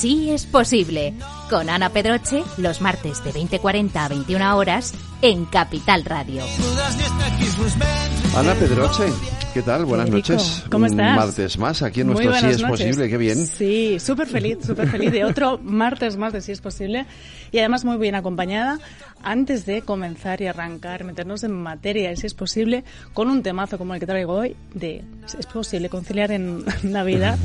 Sí es posible, con Ana Pedroche, los martes de 20:40 a 21 horas en Capital Radio. Ana Pedroche, ¿qué tal? Buenas noches. ¿Cómo estás? Un martes más aquí en nuestro Sí es Posible, qué bien. Sí, súper feliz de otro martes más de Sí es Posible y además muy bien acompañada. Antes de comenzar y arrancar, meternos en materia de Si es Posible, con un temazo como el que traigo hoy, de ¿es posible conciliar en Navidad?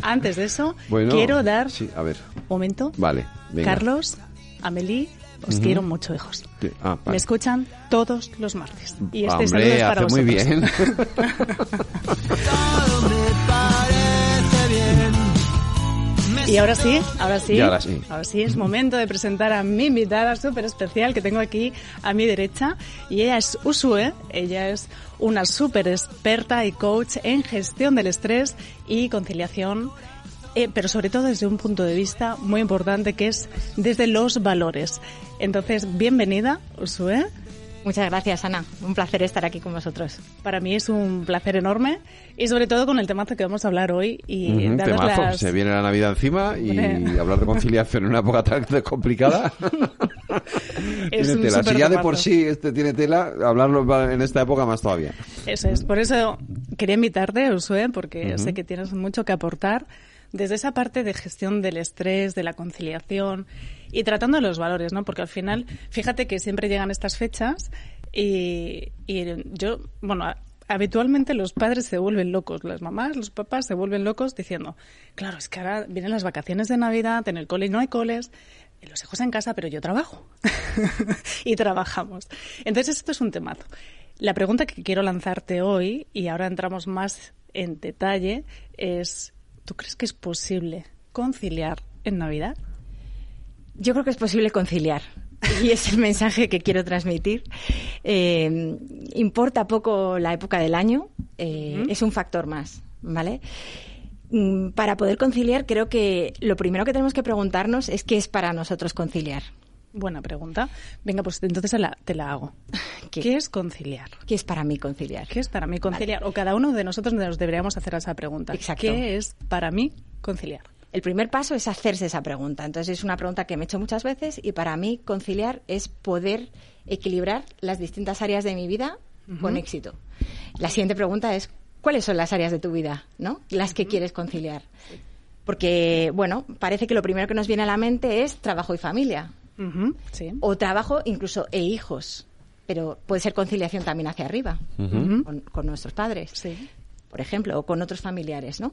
Antes de eso, bueno, quiero dar... Sí, a ver. Momento. Vale, venga. Carlos, Amelie, os quiero mucho, hijos. Sí. Vale. Me escuchan todos los martes. Y este Hombre, saludo es para hace vosotros. muy bien. Y ahora sí, es momento de presentar a mi invitada súper especial que tengo aquí a mi derecha. Y ella es Uxue, ella es una súper experta y coach en gestión del estrés y conciliación, pero sobre todo desde un punto de vista muy importante que es desde los valores. Entonces, bienvenida, Uxue. Muchas gracias, Ana. Un placer estar aquí con vosotros. Para mí es un placer enorme y sobre todo con el temazo que vamos a hablar hoy. Y temazo. Se viene la Navidad encima y hablar de conciliación en una época tan complicada. Es tiene tela. Si ya de por sí tiene tela, hablarlo en esta época más todavía. Eso es. Por eso quería invitarte, Uxue, porque sé que tienes mucho que aportar desde esa parte de gestión del estrés, de la conciliación y tratando de los valores, ¿no? Porque al final, fíjate que siempre llegan estas fechas y yo, bueno, habitualmente los padres se vuelven locos, las mamás, los papás se vuelven locos diciendo, claro, es que ahora vienen las vacaciones de Navidad, en el cole no hay coles, los hijos en casa, pero yo trabajo y trabajamos. Entonces esto es un temazo. La pregunta que quiero lanzarte hoy, y ahora entramos más en detalle, es... ¿Tú crees que es posible conciliar en Navidad? Yo creo que es posible conciliar y es el mensaje que quiero transmitir. Importa poco la época del año, es un factor más, ¿vale? Para poder conciliar, creo que lo primero que tenemos que preguntarnos es qué es para nosotros conciliar. Buena pregunta. Venga, pues entonces te la hago. ¿Qué es conciliar? ¿Qué es para mí conciliar? ¿Qué es para mí conciliar? Vale. O cada uno de nosotros nos deberíamos hacer esa pregunta. Exacto. ¿Qué es para mí conciliar? El primer paso es hacerse esa pregunta. Entonces es una pregunta que me he hecho muchas veces y para mí conciliar es poder equilibrar las distintas áreas de mi vida con éxito. La siguiente pregunta es ¿cuáles son las áreas de tu vida, ¿no? Las que quieres conciliar. Porque, bueno, parece que lo primero que nos viene a la mente es trabajo y familia. Sí. O trabajo incluso e hijos, pero puede ser conciliación también hacia arriba, con nuestros padres, sí, por ejemplo, o con otros familiares, ¿no?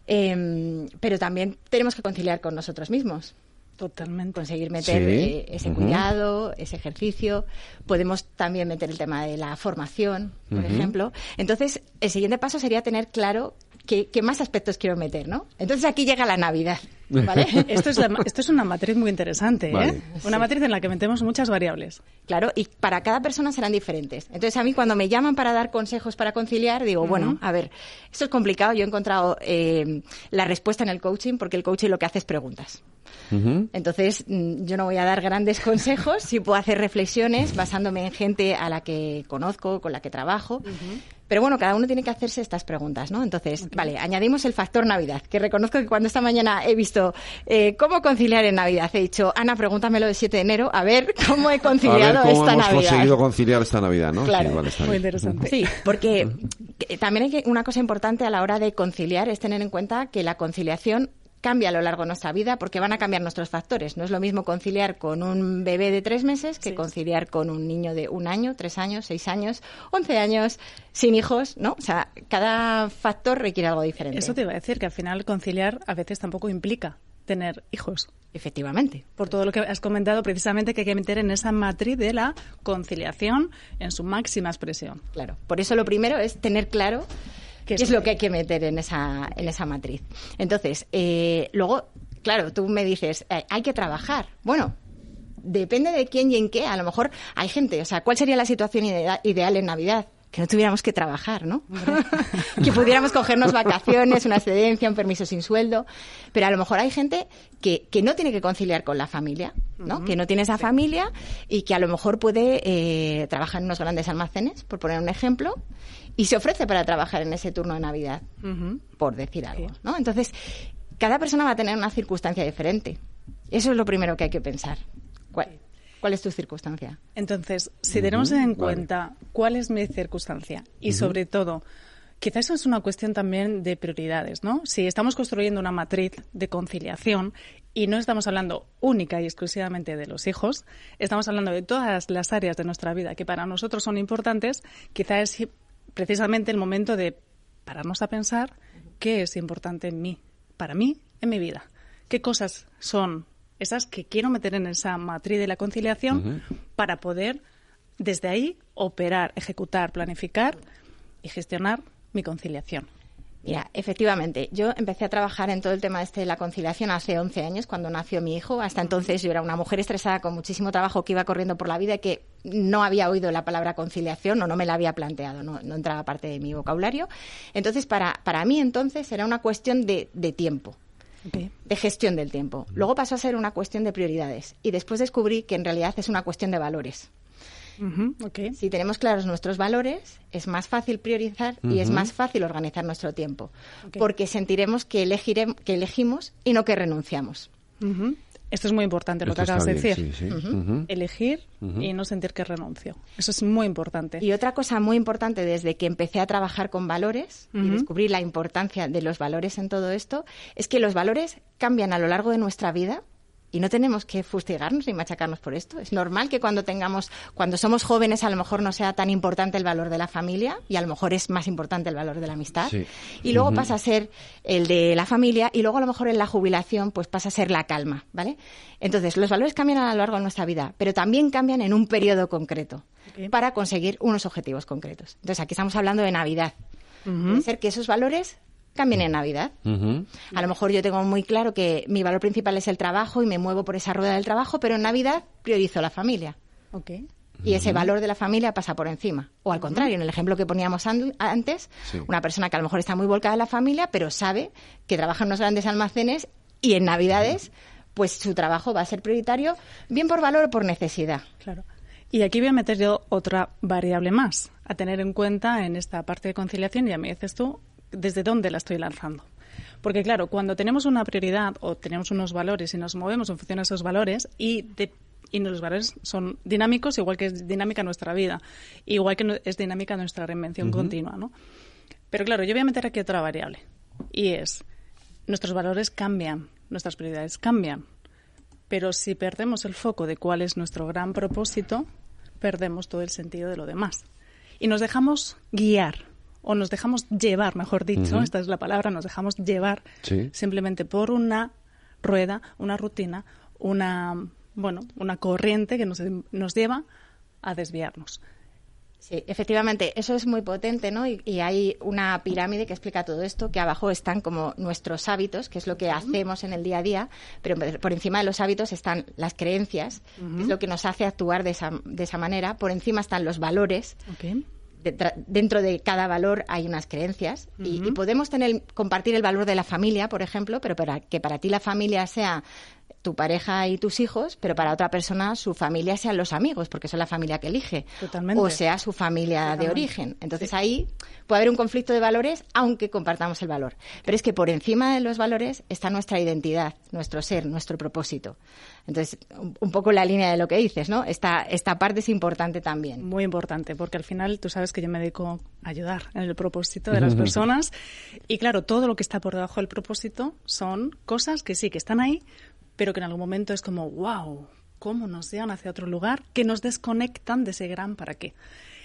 Pero también tenemos que conciliar con nosotros mismos. Totalmente. Conseguir meter ese cuidado, ese ejercicio. Podemos también meter el tema de la formación, por ejemplo. Entonces, el siguiente paso sería tener claro qué más aspectos quiero meter, ¿no? Entonces aquí llega la Navidad, ¿vale? Esto es una matriz muy interesante, ¿eh? Vale. Una matriz en la que metemos muchas variables. Claro, y para cada persona serán diferentes. Entonces a mí cuando me llaman para dar consejos para conciliar, digo, bueno, a ver, esto es complicado. Yo he encontrado la respuesta en el coaching, porque el coaching lo que hace es preguntas. Entonces yo no voy a dar grandes consejos, sí puedo hacer reflexiones basándome en gente a la que conozco, con la que trabajo. Pero bueno, cada uno tiene que hacerse estas preguntas, ¿no? Entonces, vale, añadimos el factor Navidad, que reconozco que cuando esta mañana he visto cómo conciliar en Navidad, he dicho, Ana, pregúntamelo el 7 de enero, a ver cómo he conciliado esta Navidad. A ver cómo hemos conseguido conciliar esta Navidad, ¿no? Claro, sí, vale, está muy bien. interesante. Sí, porque también hay una cosa importante a la hora de conciliar es tener en cuenta que la conciliación cambia a lo largo de nuestra vida porque van a cambiar nuestros factores. No es lo mismo conciliar con un bebé de 3 meses que conciliar con un niño de 1 año, 3 años, 6 años, 11 años, sin hijos, ¿no? O sea, cada factor requiere algo diferente. Eso te iba a decir, que al final conciliar a veces tampoco implica tener hijos. Efectivamente. Por todo lo que has comentado, precisamente que hay que meter en esa matriz de la conciliación en su máxima expresión. Claro. Por eso lo primero es tener claro ¿qué es lo que hay que meter en esa matriz? Entonces, luego, claro, tú me dices, hay que trabajar. Bueno, depende de quién y en qué. A lo mejor hay gente, o sea, ¿cuál sería la situación ideal en Navidad? Que no tuviéramos que trabajar, ¿no? Que pudiéramos cogernos vacaciones, una excedencia, un permiso sin sueldo. Pero a lo mejor hay gente que no tiene que conciliar con la familia, ¿no? Que no tiene esa familia y que a lo mejor puede trabajar en unos grandes almacenes, por poner un ejemplo, y se ofrece para trabajar en ese turno de Navidad, por decir algo, ¿no? Entonces, cada persona va a tener una circunstancia diferente. Eso es lo primero que hay que pensar. ¿Cuál es tu circunstancia? Entonces, si tenemos en cuenta cuál es mi circunstancia y sobre todo, quizás eso es una cuestión también de prioridades, ¿no? Si estamos construyendo una matriz de conciliación y no estamos hablando única y exclusivamente de los hijos, estamos hablando de todas las áreas de nuestra vida que para nosotros son importantes, quizás es precisamente el momento de pararnos a pensar qué es importante en mí, para mí, en mi vida. ¿Qué cosas son esas que quiero meter en esa matriz de la conciliación para poder, desde ahí, operar, ejecutar, planificar y gestionar mi conciliación? Mira, efectivamente, yo empecé a trabajar en todo el tema de la conciliación hace 11 años, cuando nació mi hijo. Hasta entonces yo era una mujer estresada con muchísimo trabajo que iba corriendo por la vida y que no había oído la palabra conciliación o no me la había planteado, no entraba parte de mi vocabulario. Entonces, para mí entonces era una cuestión de tiempo. Okay. De gestión del tiempo. Luego pasó a ser una cuestión de prioridades y después descubrí que en realidad es una cuestión de valores. Okay. Si tenemos claros nuestros valores, es más fácil priorizar y es más fácil organizar nuestro tiempo, porque sentiremos que elegimos y no que renunciamos. Esto es muy importante, lo que acabas de decir. Sí. Elegir y no sentir que renuncio. Eso es muy importante. Y otra cosa muy importante desde que empecé a trabajar con valores y descubrí la importancia de los valores en todo esto, es que los valores cambian a lo largo de nuestra vida y no tenemos que fustigarnos ni machacarnos por esto. Es normal que cuando somos jóvenes a lo mejor no sea tan importante el valor de la familia y a lo mejor es más importante el valor de la amistad. Sí. Y luego pasa a ser el de la familia y luego a lo mejor en la jubilación pues pasa a ser la calma, ¿vale? Entonces, los valores cambian a lo largo de nuestra vida, pero también cambian en un periodo concreto para conseguir unos objetivos concretos. Entonces, aquí estamos hablando de Navidad. Puede ser que esos valores cambien en Navidad. A lo mejor yo tengo muy claro que mi valor principal es el trabajo y me muevo por esa rueda del trabajo, pero en Navidad priorizo la familia. Y ese valor de la familia pasa por encima. O al contrario, en el ejemplo que poníamos antes, una persona que a lo mejor está muy volcada en la familia, pero sabe que trabaja en unos grandes almacenes y en Navidades, pues su trabajo va a ser prioritario, bien por valor o por necesidad. Claro. Y aquí voy a meter yo otra variable más a tener en cuenta en esta parte de conciliación, y ya me dices tú desde dónde la estoy lanzando. Porque claro, cuando tenemos una prioridad o tenemos unos valores y nos movemos en función de esos valores y los valores son dinámicos, igual que es dinámica nuestra vida, igual que es dinámica nuestra reinvención continua, ¿no? Pero claro, yo voy a meter aquí otra variable y es, nuestros valores cambian, nuestras prioridades cambian, pero si perdemos el foco de cuál es nuestro gran propósito, perdemos todo el sentido de lo demás y nos dejamos guiar o nos dejamos llevar, mejor dicho, esta es la palabra, nos dejamos llevar simplemente por una rueda, una rutina, una corriente que nos lleva a desviarnos. Sí, efectivamente, eso es muy potente, ¿no? Y hay una pirámide que explica todo esto, que abajo están como nuestros hábitos, que es lo que hacemos en el día a día, pero por encima de los hábitos están las creencias, que es lo que nos hace actuar de esa manera. Por encima están los valores. Dentro de cada valor hay unas creencias y podemos compartir el valor de la familia, por ejemplo, pero que para ti la familia sea tu pareja y tus hijos, pero para otra persona su familia sean los amigos, porque son la familia que elige. Totalmente. O sea su familia de origen. Entonces ahí puede haber un conflicto de valores, aunque compartamos el valor. Pero es que por encima de los valores está nuestra identidad, nuestro ser, nuestro propósito. Entonces, un poco la línea de lo que dices, ¿no? Esta parte es importante también. Muy importante, porque al final tú sabes que yo me dedico a ayudar en el propósito de las personas. Y claro, todo lo que está por debajo del propósito son cosas que sí, que están ahí, pero que en algún momento es como, wow, cómo nos llevan hacia otro lugar, que nos desconectan de ese gran para qué.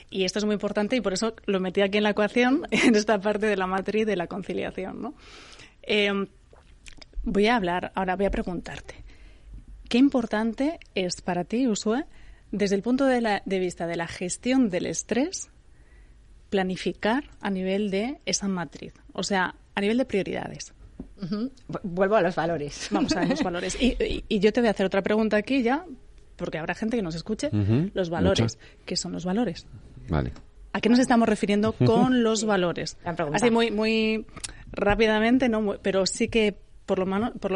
Y esto es muy importante y por eso lo metí aquí en la ecuación, en esta parte de la matriz de la conciliación, ¿no? Voy a preguntarte, ¿qué importante es para ti, Uxue, desde el punto de vista de la gestión del estrés, planificar a nivel de esa matriz? O sea, a nivel de prioridades. Vuelvo a los valores. Vamos a ver los valores. Y yo te voy a hacer otra pregunta aquí ya, porque habrá gente que nos escuche. Los valores. ¿Qué son los valores? Vale. ¿A qué nos estamos refiriendo con los valores? Así muy, muy rápidamente, ¿no? Pero sí que por lo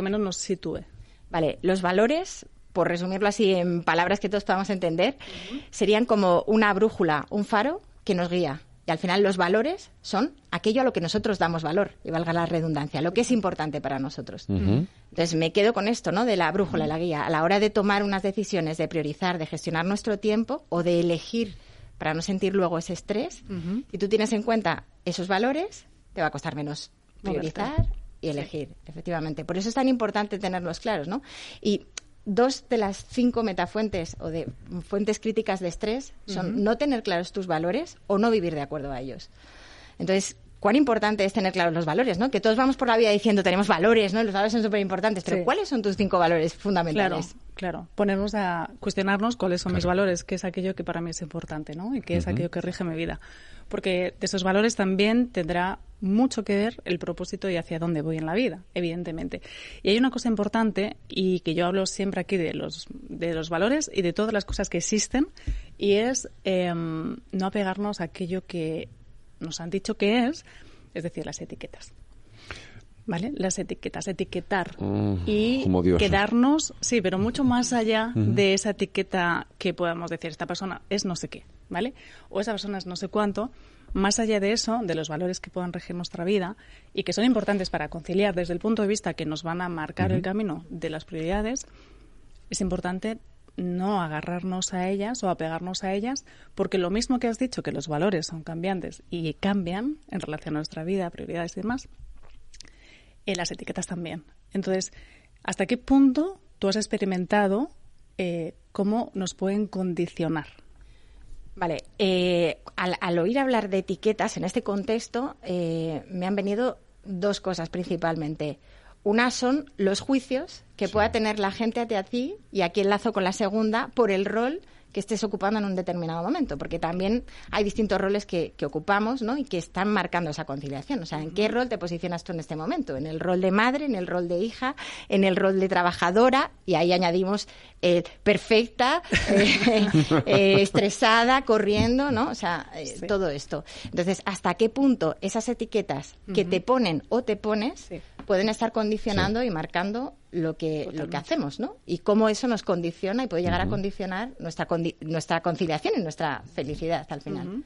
menos nos sitúe. Vale, los valores, por resumirlo así en palabras que todos podamos entender, serían como una brújula, un faro que nos guía. Y al final los valores son aquello a lo que nosotros damos valor, y valga la redundancia, lo que es importante para nosotros. Entonces me quedo con esto, ¿no? De la brújula, la guía. A la hora de tomar unas decisiones, de priorizar, de gestionar nuestro tiempo o de elegir para no sentir luego ese estrés, si tú tienes en cuenta esos valores, te va a costar menos priorizar y elegir, efectivamente. Por eso es tan importante tenerlos claros, ¿no? Y 2 de las 5 metafuentes o de fuentes críticas de estrés son no tener claros tus valores o no vivir de acuerdo a ellos. Entonces, cuán importante es tener claros los valores, ¿no? Que todos vamos por la vida diciendo tenemos valores, ¿no? Los valores son súper importantes, pero ¿cuáles son tus 5 valores fundamentales? Claro. Ponernos a cuestionarnos cuáles son mis valores, qué es aquello que para mí es importante, ¿no? Y qué es aquello que rige mi vida. Porque de esos valores también tendrá mucho que ver el propósito y hacia dónde voy en la vida, evidentemente. Y hay una cosa importante, y que yo hablo siempre aquí de los valores y de todas las cosas que existen, y es no apegarnos a aquello que nos han dicho que es decir, las etiquetas. ¿Vale? Las etiquetas, etiquetar y quedarnos, sí, pero mucho más allá de esa etiqueta que podamos decir, esta persona es no sé qué, ¿vale? O esa persona es no sé cuánto, más allá de eso, de los valores que puedan regir nuestra vida y que son importantes para conciliar desde el punto de vista que nos van a marcar el camino de las prioridades, es importante no agarrarnos a ellas o apegarnos a ellas, porque lo mismo que has dicho, que los valores son cambiantes y cambian en relación a nuestra vida, prioridades y demás, las etiquetas también. Entonces, ¿hasta qué punto tú has experimentado cómo nos pueden condicionar? Vale, al oír hablar de etiquetas en este contexto, me han venido 2 cosas principalmente. Una son los juicios que pueda tener la gente hacia ti, y aquí enlazo con la segunda, por el rol que estés ocupando en un determinado momento, porque también hay distintos roles que ocupamos, ¿no? Y que están marcando esa conciliación. O sea, ¿en qué rol te posicionas tú en este momento? ¿En el rol de madre, en el rol de hija, en el rol de trabajadora? Y ahí añadimos perfecta, estresada, corriendo, ¿no? O sea, todo esto. Entonces, ¿hasta qué punto esas etiquetas que te ponen o te pones pueden estar condicionando y marcando lo que hacemos, ¿no? Y cómo eso nos condiciona y puede llegar a condicionar nuestra conciliación y nuestra felicidad al final.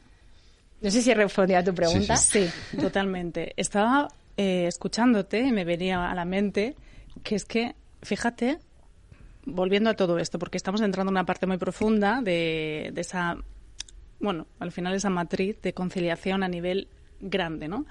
No sé si he respondido a tu pregunta. Sí, totalmente. Estaba escuchándote y me venía a la mente que es que, fíjate, volviendo a todo esto, porque estamos entrando en una parte muy profunda de esa, bueno, al final esa matriz de conciliación a nivel grande, ¿no?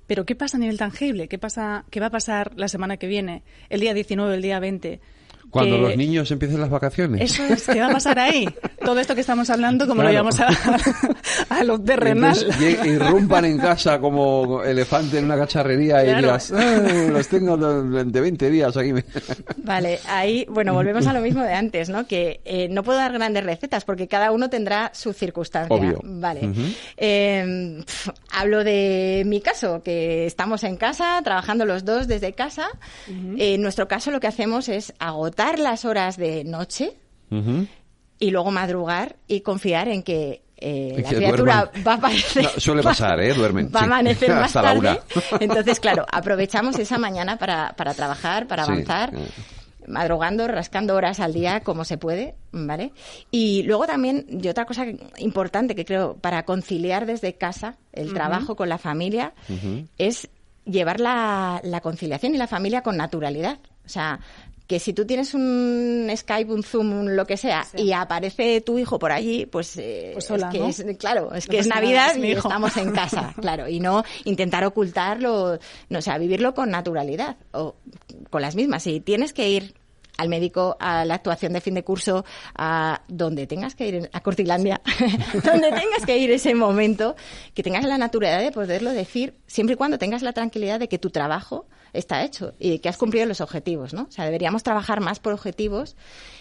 Pero ¿qué pasa a nivel tangible? ¿Qué va a pasar la semana que viene? El día 19, el día 20. Cuando los niños empiecen las vacaciones. Eso es, ¿qué va a pasar ahí? Todo esto que estamos hablando, como lo llevamos a lo terrenal. Irrumpan en casa como elefante en una cacharrería y digas, los tengo de 20 días aquí. Vale, ahí, bueno, volvemos a lo mismo de antes, ¿no? Que no puedo dar grandes recetas porque cada uno tendrá su circunstancia. Obvio. Vale. Hablo de mi caso, que estamos en casa, trabajando los dos desde casa. En nuestro caso lo que hacemos es agotar las horas de noche y luego madrugar y confiar en que la criatura va a aparecer. No, suele pasar, duermen. Va a amanecer más hasta tarde. la 1. Entonces, claro, aprovechamos esa mañana para trabajar, para avanzar. Madrugando, rascando horas al día como se puede, ¿vale? Y luego también, y otra cosa importante que creo para conciliar desde casa el trabajo con la familia es llevar la conciliación y la familia con naturalidad. O sea, que si tú tienes un Skype, un Zoom, lo que sea, y aparece tu hijo por allí, pues hola, es que ¿no? es que es Navidad y estamos en casa, claro, y no intentar ocultarlo, no, o sea, vivirlo con naturalidad, o con las mismas. Si tienes que ir al médico, a la actuación de fin de curso, a donde tengas que ir, a Cortilandia, donde tengas que ir ese momento, que tengas la naturalidad de poderlo decir, siempre y cuando tengas la tranquilidad de que tu trabajo está hecho y que has cumplido los objetivos, ¿no? O sea, deberíamos trabajar más por objetivos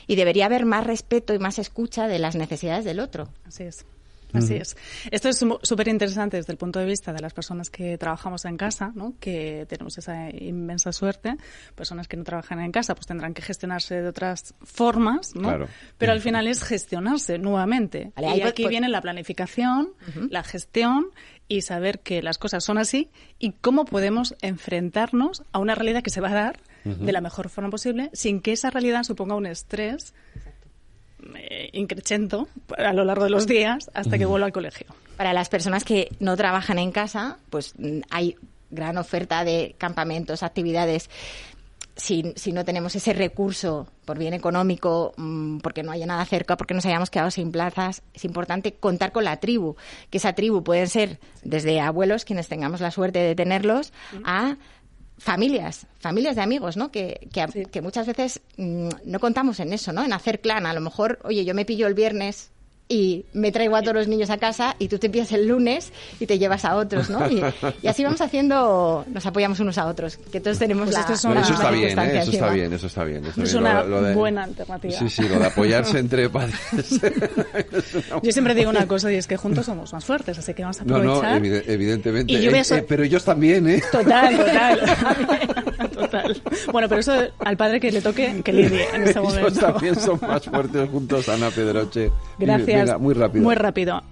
y debería haber más respeto y más escucha de las necesidades del otro. Así es. Así es. Esto es súper interesante desde el punto de vista de las personas que trabajamos en casa, ¿no? Que tenemos esa inmensa suerte. Personas que no trabajan en casa pues tendrán que gestionarse de otras formas, ¿no? Claro. Pero al final es gestionarse nuevamente. Vale, y aquí viene la planificación, la gestión y saber que las cosas son así y cómo podemos enfrentarnos a una realidad que se va a dar de la mejor forma posible sin que esa realidad suponga un estrés increchento a lo largo de los días hasta que vuelva al colegio. Para las personas que no trabajan en casa, pues hay gran oferta de campamentos, actividades. Si no tenemos ese recurso por bien económico, porque no haya nada cerca, porque nos hayamos quedado sin plazas, es importante contar con la tribu, que esa tribu pueden ser desde abuelos, quienes tengamos la suerte de tenerlos, a familias de amigos, ¿no? Que muchas veces no contamos en eso, ¿no? En hacer clan. A lo mejor, oye, yo me pillo el viernes y me traigo a todos los niños a casa y tú te pillas el lunes y te llevas a otros, ¿no? Y así vamos haciendo, nos apoyamos unos a otros, que todos tenemos eso está bien, eso está bien. Es una buena alternativa. Sí, lo de apoyarse entre padres. Yo siempre digo una cosa, y es que juntos somos más fuertes, así que vamos a aprovechar. No, evidentemente. Y yo pero ellos también, ¿eh? Total. Bueno, pero eso al padre que le toque, que lidie en ese momento. Ellos también son más fuertes juntos, Ana Pedroche. Gracias. Venga, muy rápido.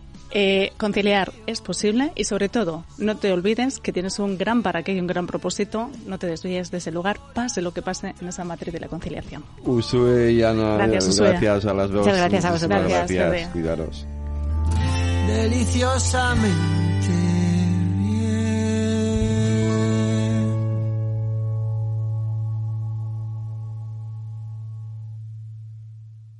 Conciliar es posible y, sobre todo, no te olvides que tienes un gran para qué y un gran propósito. No te desvíes de ese lugar, pase lo que pase en esa matriz de la conciliación. Usue y Ana, gracias a las dos. Muchas gracias a vosotros. Gracias. Cuidaros. Deliciosamente